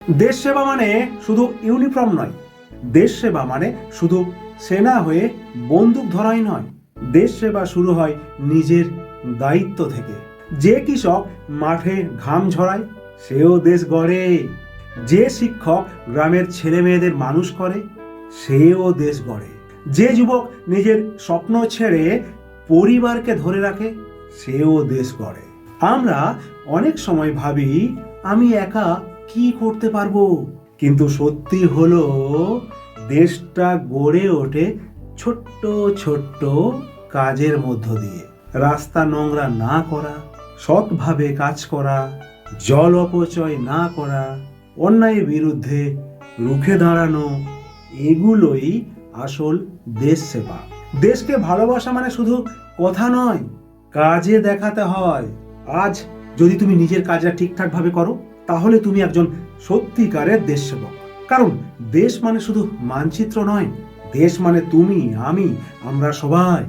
দেশ সেবা মানে শুধু ইউনিফর্ম নয়, দেশ সেবা মানে শুধু সেনা হয়ে বন্দুক ধরাই নয়। দেশ সেবা শুরু হয় নিজের দায়িত্ব থেকে। যে কৃষক মাঠে ঘাম ঝরায় সেও দেশ গড়ে, যে শিক্ষক গ্রামের ছেলে মেয়েদের মানুষ করে সেও দেশ গড়ে, যে যুবক নিজের স্বপ্ন ছেড়ে পরিবারকে ধরে রাখে সেও দেশ গড়ে। আমরা অনেক সময় ভাবি আমি একা কি করতে পারবো, কিন্তু সত্যি হলো দেশটা গড়ে ওঠে ছোট্ট ছোট্ট কাজের মধ্য দিয়ে। রাস্তা নোংরা না করা, সৎভাবে কাজ করা, জল অপচয় না করা, অন্যায়ের বিরুদ্ধে রুখে দাঁড়ানো, এগুলোই আসল দেশ সেবা। দেশকে ভালোবাসা মানে শুধু কথা নয়, কাজে দেখাতে হয়। আজ যদি তুমি নিজের কাজটা ঠিকঠাক ভাবে করো তাহলে তুমি একজন সত্যিকারের দেশ সেবক। কারণ দেশ মানে শুধু মানচিত্র নয়, দেশ মানে তুমি, আমি, আমরা সবাই।